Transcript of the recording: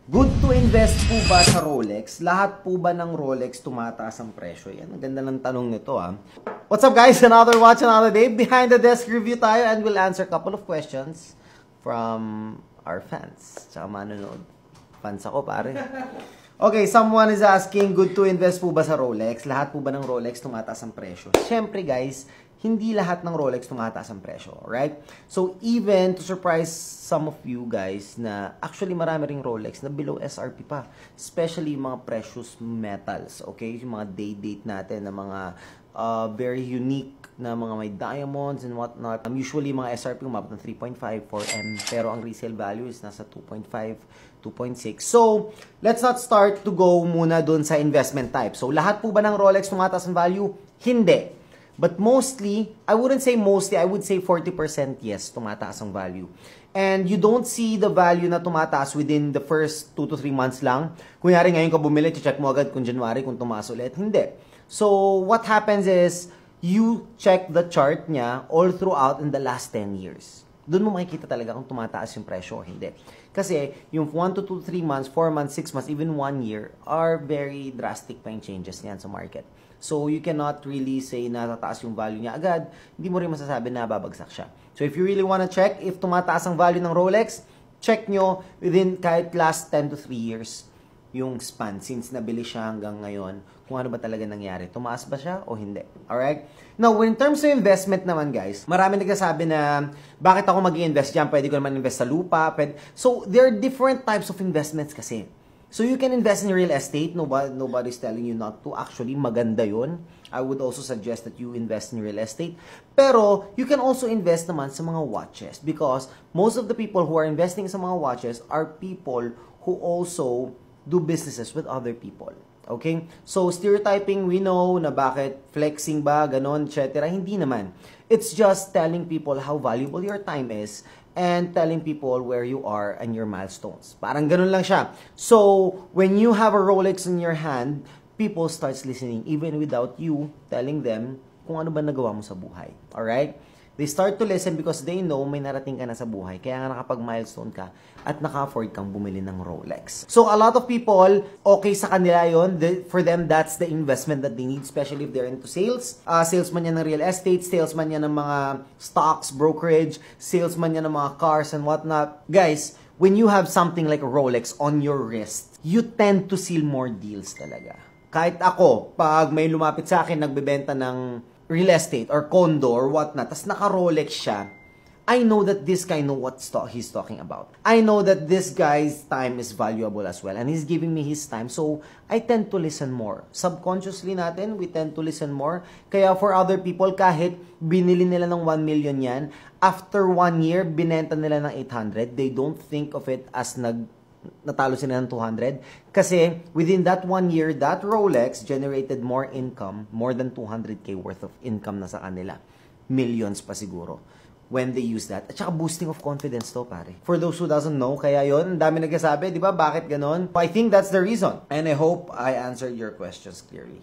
Good to invest po ba sa Rolex? Lahat po ba ng Rolex tumataas ang presyo? Yan, ang ganda ng tanong nito ah. What's up guys? Another watch, another day. Behind the desk review tayo and we'll answer a couple of questions from our fans. Tsaka manonood. Fans ako pare. Okay, someone is asking, good to invest po ba sa Rolex? Lahat po ba ng Rolex tumataas ang presyo? Siyempre guys, hindi lahat ng Rolex tumataas ang presyo, right? So even to surprise some of you guys na actually marami ring Rolex na below SRP pa. Especially yung mga precious metals, okay? Yung mga day-date natin na mga very unique na mga may diamonds and whatnot. Usually mga SRP umabot ng 3.5, 4M, pero ang resale value is nasa 2.5, 2.6. So, let's not start to go muna dun sa investment type. So, lahat po ba ng Rolex tumataas ang value? Hindi. But mostly, I wouldn't say mostly, I would say 40% yes, tumataas ang value. And you don't see the value na tumataas within the first 2 to 3 months lang. Kunyari ngayon ka bumili, check mo agad kung January, kung tumaas ulit. Hindi. So, what happens is, you check the chart niya all throughout in the last 10 years. Doon mo makikita talaga kung tumataas yung presyo o hindi. Kasi yung 1 to 2, 3 months, 4 months, 6 months, even 1 year are very drastic pa yung changes niyan sa market. So you cannot really say na tataas yung value niya agad. Hindi mo rin masasabi na babagsak siya. So if you really wanna check if tumataas ang value ng Rolex, check nyo within kahit last 10 to 3 years yung span since nabili siya hanggang ngayon kung ano ba talaga nangyari. Tumaas ba siya o hindi? Alright? Now, in terms of investment naman guys, marami nagsasabi na bakit ako mag-i-invest dyan? Pwede ko naman invest sa lupa. So, there are different types of investments kasi. So, you can invest in real estate. Nobody's telling you not to. Actually, maganda yun. I would also suggest that you invest in real estate. Pero, you can also invest naman sa mga watches because most of the people who are investing sa mga watches are people who also do businesses with other people. Okay? So, stereotyping, we know na bakit flexing ba, ganon, etc. Hindi naman. It's just telling people how valuable your time is and telling people where you are and your milestones. Parang ganun lang siya. So, when you have a Rolex in your hand, people starts listening even without you telling them kung ano ba nagawa mo sa buhay. Alright? They start to listen because they know may narating ka na sa buhay. Kaya nga nakapag-milestone ka at naka-afford kang bumili ng Rolex. So, a lot of people, okay sa kanila yon. For them, that's the investment that they need, especially if they're into sales. Salesman yan ng real estate, salesman yan ng mga stocks, brokerage, salesman yan ng mga cars and whatnot. Guys, when you have something like a Rolex on your wrist, you tend to seal more deals talaga. Kahit ako, pag may lumapit sa akin, nagbebenta ng real estate or condo or whatnot, tas naka-Rolex siya, I know that this guy know what he's talking about. I know that this guy's time is valuable as well and he's giving me his time. So, I tend to listen more. Subconsciously natin, we tend to listen more. Kaya for other people, kahit binili nila ng 1 million yan, after 1 year, binenta nila ng 800, they don't think of it as natalo sila ng 200 kasi within that 1 year that Rolex generated more income, more than 200k worth of income na sa kanila, millions pa siguro when they use that. At saka boosting of confidence to pare, for those who doesn't know. Kaya yon, ang dami nagsasabi, di ba, bakit ganon? I think that's the reason and I hope I answered your questions clearly.